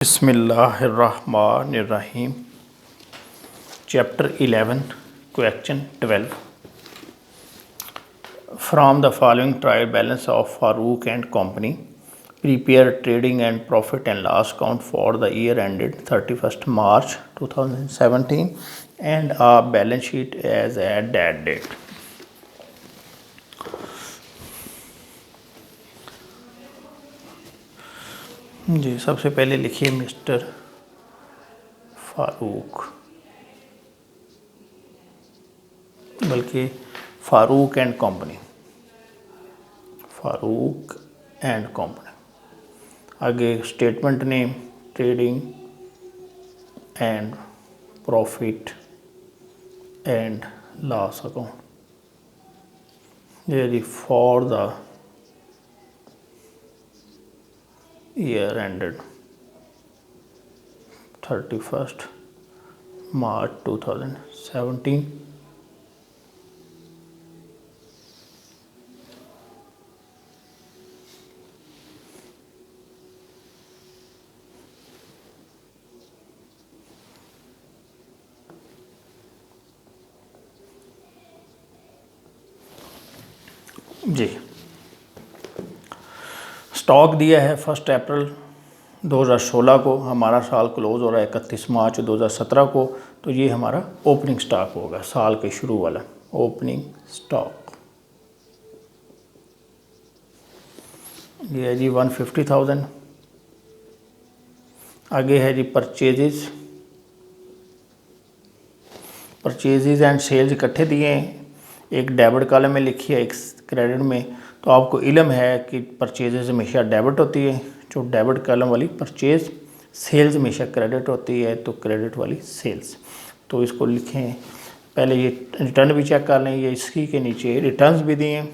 बिस्मिल्लाहिर्रहमानिर्रहीम। Chapter 11 question 12 from the following trial balance of Farooq and company prepare trading and profit and loss account for the year ended 31st March 2017 and a balance sheet as at that date. जी, सबसे पहले लिखिए mister Farooq, बल्कि Farooq and company, Farooq and company. आगे statement name trading and profit and loss account ये for the year ended 31st March 2017 जी। Stock दिया है 1 अप्रैल 2016 को, हमारा साल क्लोज हो रहा है 31 मार्च 2017 को, तो ये हमारा ओपनिंग स्टॉक होगा, साल के शुरू वाला ओपनिंग स्टॉक। ये है जी 150,000। आगे है जी परचेजेज एंड सेल्स इकट्ठे दिए हैं, एक डेबिट कॉलम में लिखी है, एक क्रेडिट में। तो आपको इल्म है कि परचेजेज हमेशा डेबिट होती है, जो डेबिट कॉलम वाली परचेज, सेल्स हमेशा क्रेडिट होती है, तो क्रेडिट वाली सेल्स। तो इसको लिखें, पहले ये रिटर्न भी चेक कर लें, ये इसी के नीचे रिटर्न्स भी दिए हैं।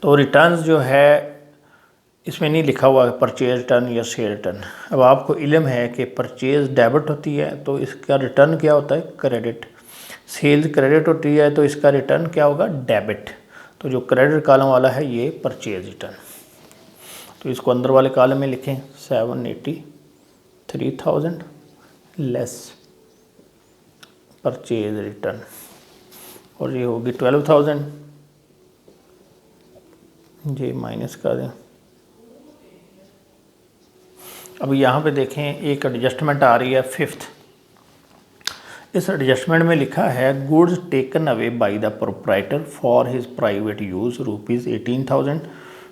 तो रिटर्न्स जो है इसमें नहीं लिखा हुआ है परचेज रिटर्न या सेल रिटर्न। अब आपको इल्म है कि परचेज डेबिट होती है तो इसका रिटर्न क्या होता है, क्रेडिट। सेल्स क्रेडिट होती है तो इसका रिटर्न क्या होगा, डेबिट। तो जो क्रेडिट कॉलम वाला है ये परचेज रिटर्न। तो इसको अंदर वाले कॉलम में लिखें 783,000 लेस परचेज रिटर्न, और ये होगी 12,000, जी माइनस कर दें। अब यहाँ पे देखें एक एडजस्टमेंट आ रही है 5th। इस एडजस्टमेंट में लिखा है goods taken away by the proprietor for his private use ₹18,000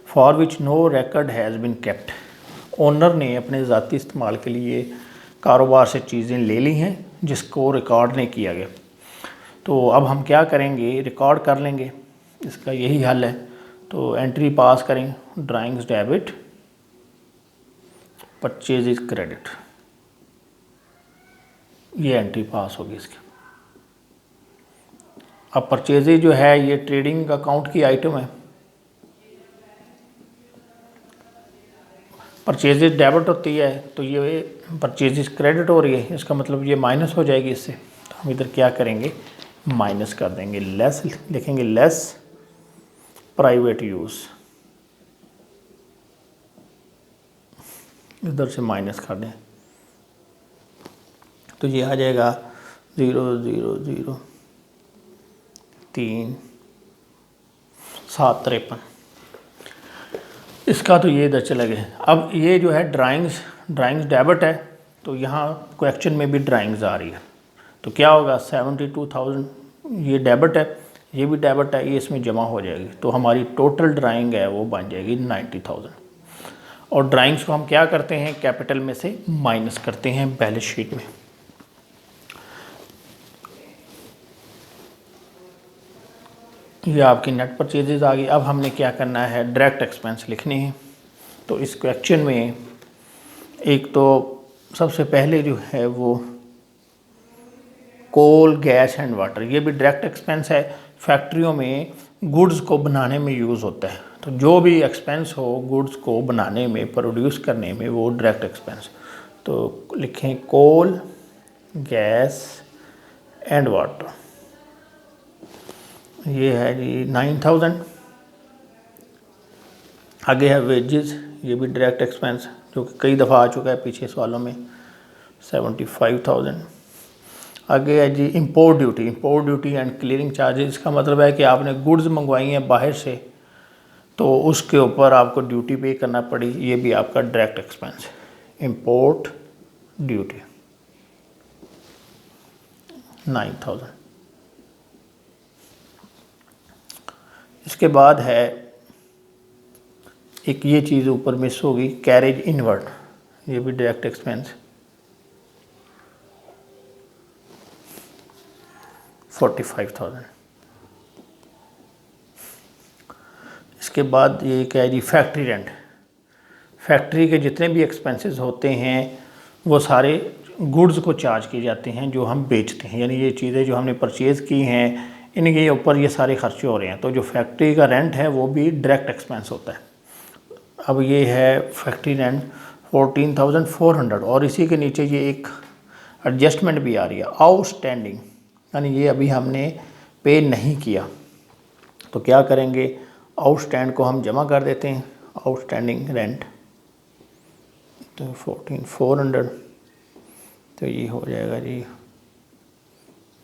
for which no record has been kept. Owner ने अपने ज़ाती इस्तेमाल के लिए कारोबार से चीज़ें ले ली हैं जिसको रिकॉर्ड नहीं किया गया। तो अब हम क्या करेंगे, रिकॉर्ड कर लेंगे, इसका यही हल है। तो एंट्री पास करें, drawings debit, purchase is credit, ये एंट्री पास होगी इसकी। अब परचेजेज जो है ये ट्रेडिंग अकाउंट की आइटम है, परचेजेज डेबिट होती है तो ये परचेजेज क्रेडिट हो रही है, इसका मतलब ये माइनस हो जाएगी इससे। तो हम इधर क्या करेंगे, माइनस कर देंगे, लेस लिखेंगे, लेस प्राइवेट यूज़, इधर से माइनस कर दें तो ये आ जाएगा 0,003,753। इसका तो ये इधर चला गया। अब ये जो है ड्राइंग्स डेबिट है, तो यहाँ क्वेश्चन में भी ड्राइंग्स आ रही है, तो क्या होगा 72,000, ये डेबिट है, ये भी डेबिट है, ये इसमें जमा हो जाएगी, तो हमारी टोटल ड्राइंग है वो बन जाएगी 90,000। और ड्राइंग्स को हम क्या करते हैं, कैपिटल में से माइनस करते हैं बैलेंस शीट में। ये आपकी नेट परचेजेज आ गई। अब हमने क्या करना है, डायरेक्ट एक्सपेंस लिखने हैं। तो इस क्वेश्चन में एक तो सबसे पहले जो है वो कोल, गैस एंड वाटर, ये भी डायरेक्ट एक्सपेंस है, फैक्ट्रियों में गुड्स को बनाने में यूज़ होता है। तो जो भी एक्सपेंस हो गुड्स को बनाने में, प्रोड्यूस करने में, वो डायरेक्ट एक्सपेंस। तो लिखें कोल, गैस एंड वाटर, ये है जी 9,000। आगे है वेजेस, ये भी डायरेक्ट एक्सपेंस जो कि कई दफ़ा आ चुका है पीछे सवालों में, 75,000। आगे है जी import duty. Import duty and clearing charges का मतलब है कि आपने गुड्स मंगवाई हैं बाहर से, तो उसके ऊपर आपको ड्यूटी पे करना पड़ी, ये भी आपका डायरेक्ट एक्सपेंस है। Import duty 9,000। इसके बाद है एक ये चीज़ ऊपर मिस होगी, कैरेज इनवर्ड, ये भी डायरेक्ट एक्सपेंस 45,000। इसके बाद ये क्या है जी, फैक्ट्री रेंट। फैक्ट्री के जितने भी एक्सपेंसेस होते हैं वो सारे गुड्स को चार्ज किए जाते हैं जो हम बेचते हैं, यानी ये चीज़ें जो हमने परचेज़ की हैं इनके ऊपर ये सारे खर्चे हो रहे हैं, तो जो फैक्ट्री का रेंट है वो भी डायरेक्ट एक्सपेंस होता है। अब ये है फैक्ट्री रेंट 14,400, और इसी के नीचे ये एक एडजस्टमेंट भी आ रही है, आउटस्टैंडिंग, यानी ये अभी हमने पे नहीं किया, तो क्या करेंगे, आउटस्टैंड को हम जमा कर देते हैं, आउटस्टैंडिंग रेंट, तो 14,400, तो ये हो जाएगा जी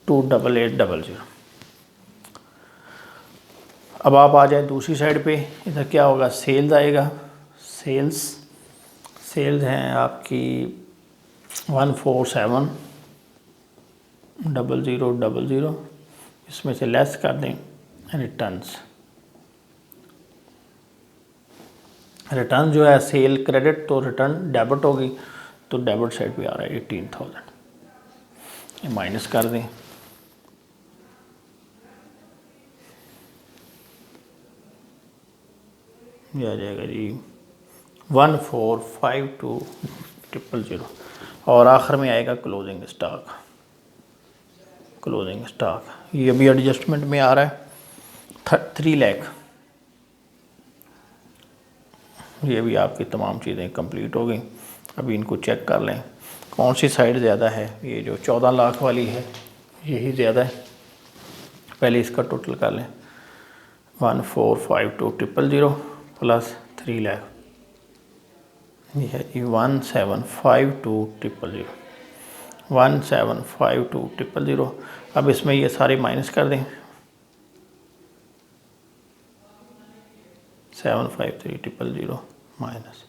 28800। अब आप आ जाए दूसरी साइड पे, इधर क्या होगा, सेल्स आएगा। सेल्स हैं आपकी 147,000, इसमें से लेस कर दें रिटर्न जो है सेल क्रेडिट, तो रिटर्न डेबिट होगी, तो डेबिट साइड पे आ रहा है 18,000, ये माइनस कर दें, ये आ जाएगा जी 1452000, और आखिर में आएगा क्लोजिंग स्टॉक, ये भी एडजस्टमेंट में आ रहा है 3 लाख। ये भी आपकी तमाम चीज़ें कंप्लीट हो गई। अभी इनको चेक कर लें कौन सी साइड ज़्यादा है, ये जो 14 लाख वाली है यही ज़्यादा है। पहले इसका टोटल कर लें, 1452000 प्लस 3 लाख, ये है जी 1752000। अब इसमें ये सारे माइनस कर दें, 753,000 माइनस,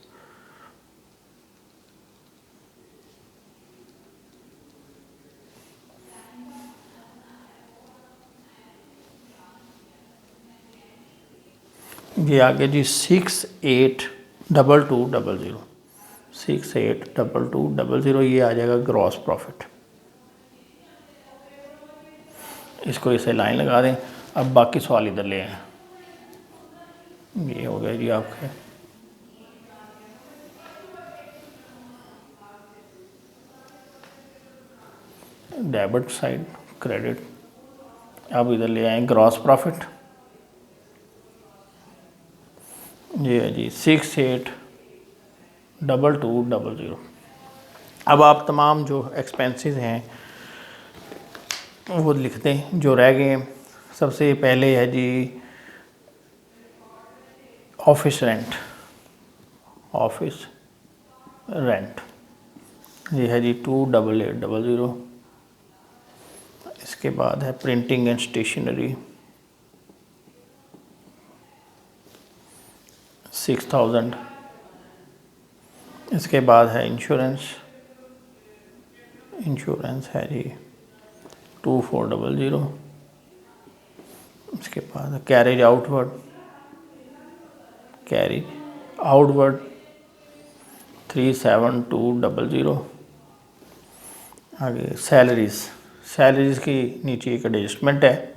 ये आगे जी 682200, ये आ जाएगा ग्रॉस प्रॉफिट। इसको इसे लाइन लगा दें। अब बाकी सवाल इधर ले आए, ये हो गया जी आपके डेबिट साइड क्रेडिट। अब इधर ले आए ग्रॉस प्रॉफिट, ये है जी 682200। अब आप तमाम जो एक्सपेंसेस हैं वो लिख दें जो रह गए। सबसे पहले है जी ऑफिस रेंट, ये है जी 28800। इसके बाद है प्रिंटिंग एंड स्टेशनरी 6,000। इसके बाद है इंश्योरेंस है जी 2400। इसके बाद कैरेज आउटवर्ड 37200। आगे सैलरीज़ की नीचे एक एडजस्टमेंट है,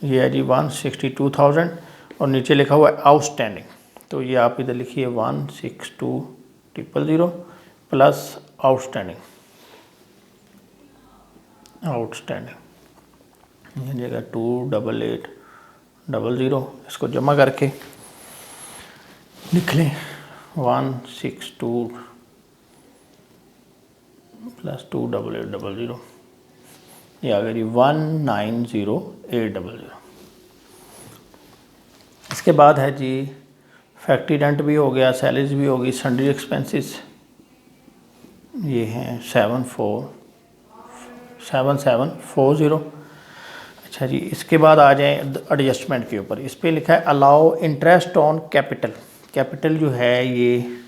ये है जी 162,000, और नीचे लिखा हुआ है आउटस्टैंडिंग, तो ये आप इधर लिखिए 162,000 प्लस आउटस्टैंडिंग, ये जगह 28800। इसको जमा करके लिख लें 162 प्लस 28800, ये आ गया जी 190,800। इसके बाद है जी फैक्ट्री रेंट भी हो गया, सैलरीज भी होगी, सन्ड्री एक्सपेंसेस ये हैं 7740। अच्छा जी, इसके बाद आ जाएं एडजस्टमेंट के ऊपर। इस पे लिखा है allow interest on capital. Capital जो है ये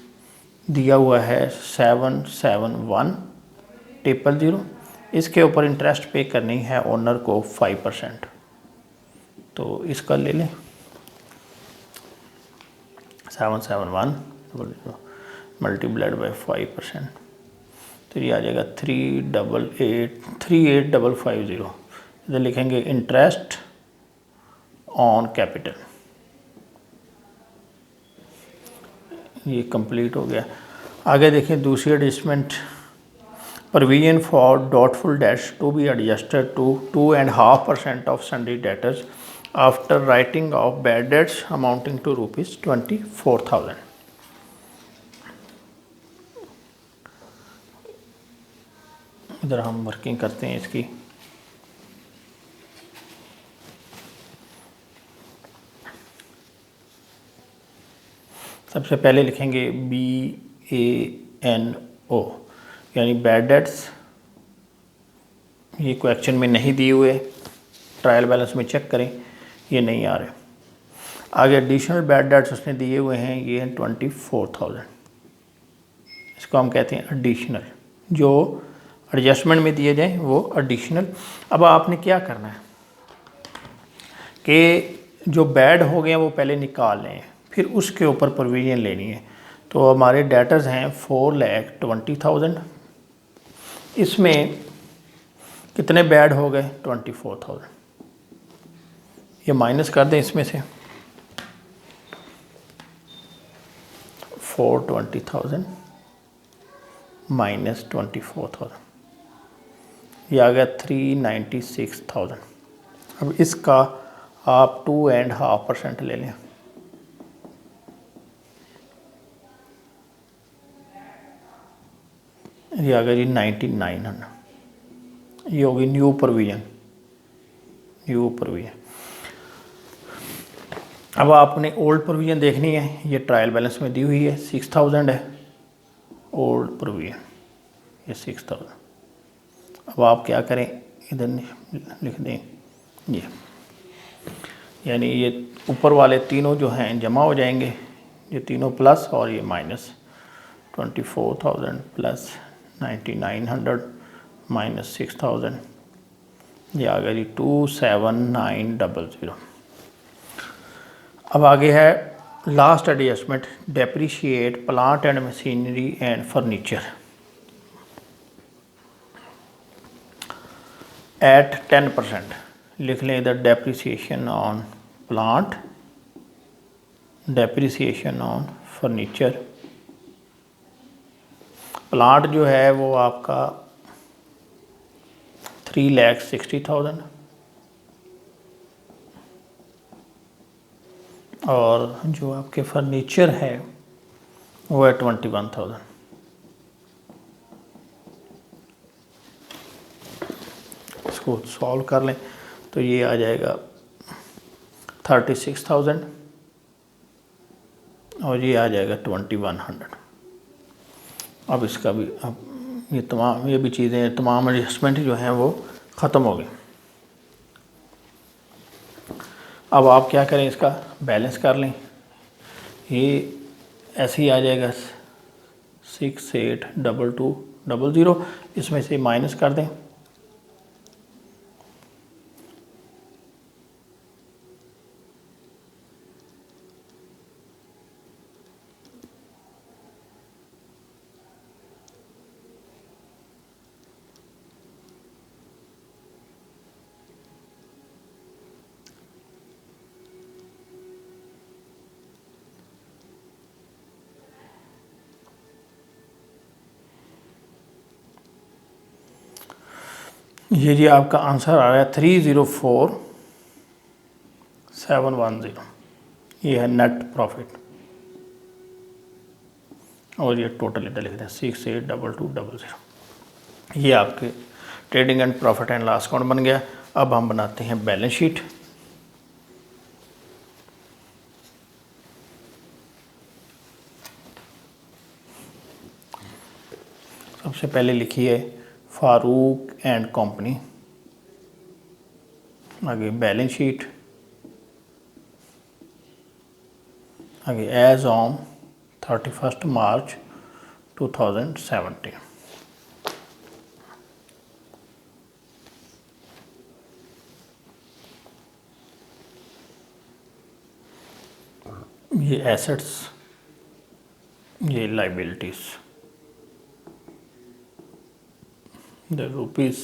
दिया हुआ है 771000। इसके ऊपर इंटरेस्ट पे करनी है ओनर को 5%। तो इसका ले लें 771000 मल्टीप्लाइड बाई 5%, तो ये आ जाएगा 3850। इधर लिखेंगे इंटरेस्ट ऑन कैपिटल। ये कंप्लीट हो गया। आगे देखें दूसरी adjustment, provision for doubtful debts to be adjusted to 2.5% of sundry debtors after writing off bad debts amounting to ₹24,000। इधर हम वर्किंग करते हैं इसकी। सबसे पहले लिखेंगे BANO, यानी बैड डेट्स। ये क्वेश्चन में नहीं दिए हुए, ट्रायल बैलेंस में चेक करें, ये नहीं आ रहे। आगे एडिशनल बैड डेट्स उसने दिए हुए हैं, ये हैं 24,000। इसको हम कहते हैं एडिशनल। जो एडजस्टमेंट में दिए जाएं वो एडिशनल। अब आपने क्या करना है कि जो बैड हो गए वो पहले निकाल लें, फिर उसके ऊपर प्रोविजन लेनी है। तो हमारे डेटर्स हैं 4,20,000। इसमें कितने बैड हो गए? 24,000। ये माइनस कर दें इसमें से 420,000 माइनस 24,000, ये आ गया 396,000। अब इसका आप 2.5% ले लें, ये आ गया जी 9900। ये होगी न्यू प्रोविजन। अब आपने ओल्ड प्रोविजन देखनी है, ये ट्रायल बैलेंस में दी हुई है 6,000 है ओल्ड प्रोविजन, ये 6,000। अब आप क्या करें, इधर लिख दें ये, यानी ये ऊपर वाले तीनों जो हैं जमा हो जाएंगे, ये तीनों प्लस और ये माइनस। 24,000 प्लस 9,900 माइनस 6,000, ये आ गया जी 27,900। अब आगे है last adjustment, depreciate plant and machinery and furniture at 10%। लिख लें इधर depreciation on plant, depreciation on furniture. Plant जो है वो आपका 3,60,000 और जो आपके फर्नीचर है वो है 21,000। इसको सॉल्व कर लें तो ये आ जाएगा 36,000 और ये आ जाएगा 2100। अब इसका भी, अब ये भी चीज़ें, तमाम एडजस्टमेंट जो हैं वो ख़त्म हो गई। अब आप क्या करें, इसका बैलेंस कर लें। ये ऐसे ही आ जाएगा 682200, इसमें से माइनस कर दें। ये जी आपका आंसर आ रहा है 304,710। ये है नेट प्रॉफिट और ये टोटल इधर लिख दें 682200। ये आपके trading and profit and loss account बन गया। अब हम बनाते हैं बैलेंस शीट। सबसे पहले लिखिए फारूक एंड कंपनी, आगे बैलेंस शीट, आगे एज ऑन 31 मार्च 2017। ये एसेट्स, ये लाइबिलिटीज, द रुपीस।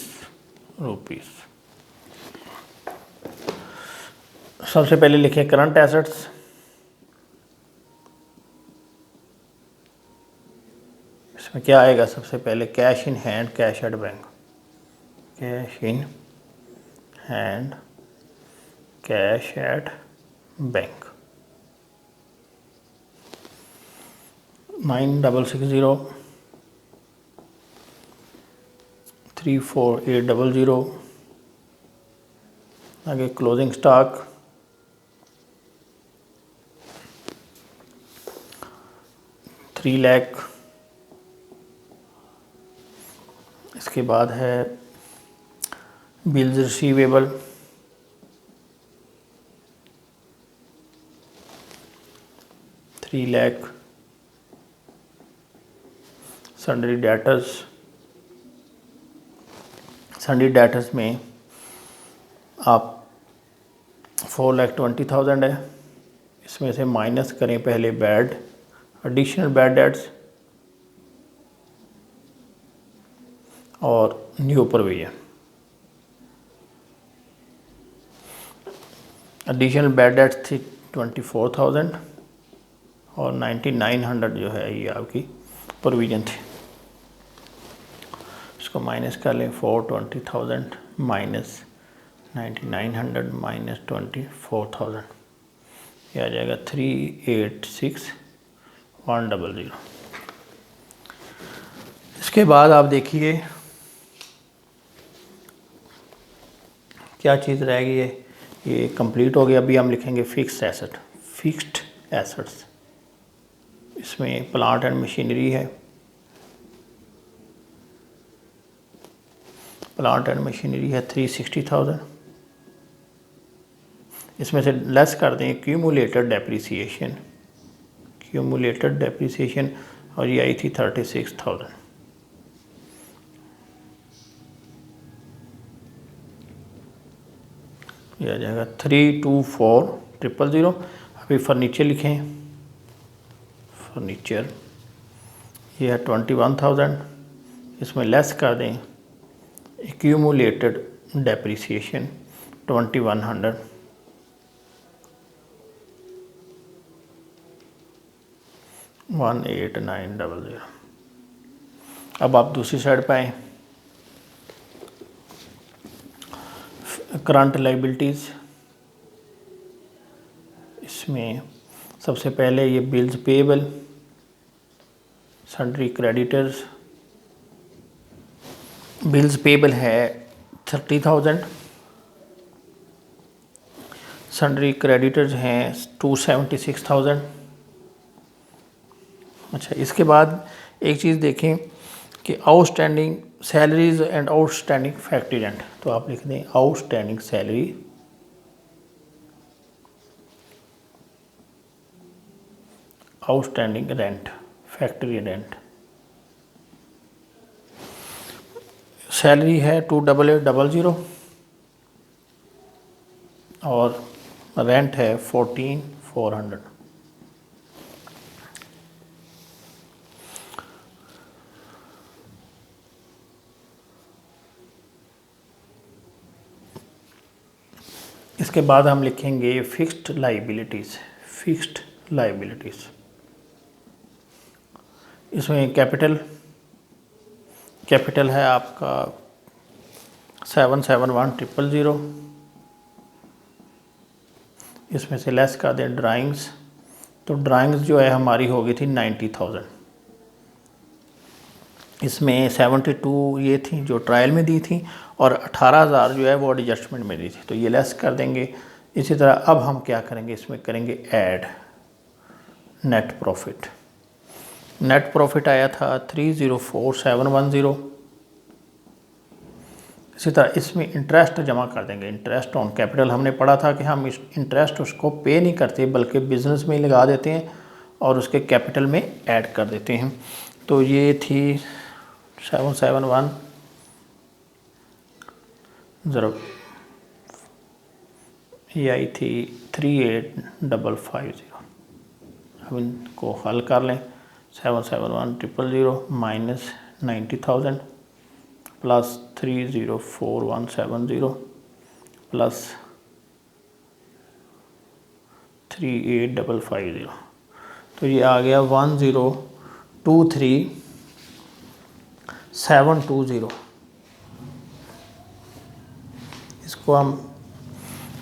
सबसे पहले लिखे करंट एसेट्स, इसमें क्या आएगा? सबसे पहले cash in hand, cash at bank, cash in hand, cash at bank 9660 34800। आगे क्लोजिंग स्टॉक 3 लाख। इसके बाद है bills receivable 3 lakh. Sundry debtors में आप 4,20,000 है, इसमें से माइनस करें पहले एडिशनल बैड डेट्स और new provision. Additional bad debts थी 24,000 और 9,900 जो है ये आपकी प्रोविजन थी। इसको माइनस कर लें, 420,000 माइनस 9,900 माइनस 24,000, ये आ जाएगा 386,100। इसके बाद आप देखिए क्या चीज़ रहेगी, ये कंप्लीट हो गया। अभी हम लिखेंगे फिक्स्ड एसेट्स। इसमें प्लांट एंड मशीनरी है, प्लांट एंड मशीनरी है 360,000। इसमें से लेस कर दें क्यूमुलेटेड डेप्रिसिएशन और ये आई थी 36,000। ये आ जाएगा 324,000। अभी फर्नीचर लिखें, फर्नीचर ये है 21,000। इसमें लेस कर दें एक्यूमुलेटेड डेप्रिसिएशन 2,100। $18,900। अब आप दूसरी साइड पे आएँ, करंट लाइबिलिटीज़। इसमें सबसे पहले ये bills payable, sundry creditors. Bills payable है 30,000, सन्ड्री क्रेडिटर्स हैं 276,000। अच्छा, इसके बाद एक चीज़ देखें कि outstanding salaries and outstanding factory rent, तो आप लिख दें outstanding salary, outstanding rent, factory rent. Salary है 28800 और रेंट है 14,400। इसके बाद हम लिखेंगे फिक्स्ड लाइबिलिटीज़। इसमें कैपिटल है आपका 771,000। इसमें से लेस कर दें ड्राइंग्स, तो ड्राइंग्स जो है हमारी हो गई थी 90,000। इसमें 72 ये थी जो ट्रायल में दी थी और 18,000 जो है वो एडजस्टमेंट में दी थी, तो ये लेस कर देंगे। इसी तरह अब हम क्या करेंगे, इसमें करेंगे add net profit. Net profit आया था 304710। इसी तरह इसमें इंटरेस्ट जमा कर देंगे। इंटरेस्ट ऑन कैपिटल हमने पढ़ा था कि हम इस इंटरेस्ट उसको पे नहीं करते बल्कि बिज़नेस में ही लगा देते हैं और उसके कैपिटल में ऐड कर देते हैं। तो ये थी 771 ज़रा ये आई थी 38550। अब इनको हल कर लें। 771,000 माइनस 90,000 प्लस 304,170 प्लस 38,550। तो ये आ गया 1,023,720। इसको हम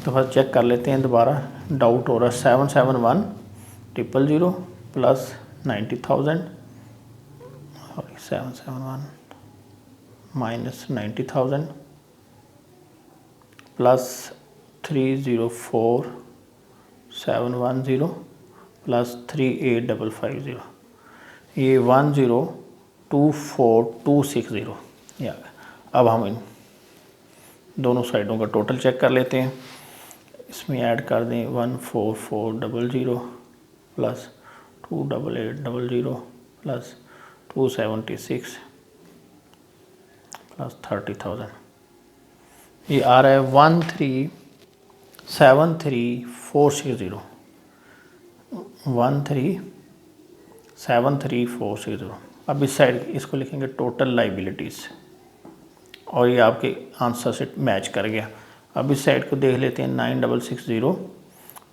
दफ़ा चेक कर लेते हैं दोबारा, डाउट हो रहा है। 771,000 प्लस 90,000 और 771 माइनस 90,000 प्लस 304,710 प्लस 38,550। ये 1,024,260 ये आ गया। अब हम इन दोनों साइडों का टोटल चेक कर लेते हैं। इसमें ऐड कर दें 1,44,000 प्लस 2,88,000 प्लस 276 प्लस 30,000। ये आ रहा है 1,373,460 1,373,460। अब इस साइड इसको लिखेंगे टोटल लाइबिलिटीज़ और ये आपके आंसर से मैच कर गया। अब इस साइड को देख लेते हैं। 9,660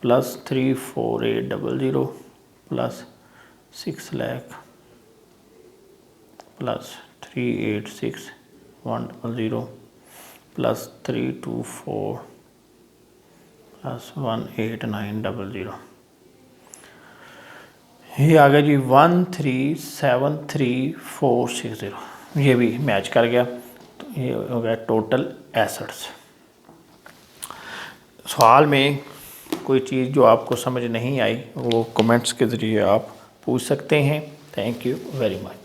plus 348,000 plus 6 lakh plus 386,100 plus 324 plus 189,000। ये आ गया जी 1,373,460। ये भी मैच कर गया। तो ये हो गया टोटल एसेट्स। सवाल में कोई चीज़ जो आपको समझ नहीं आई वो कमेंट्स के ज़रिए आप पूछ सकते हैं। Thank you very much.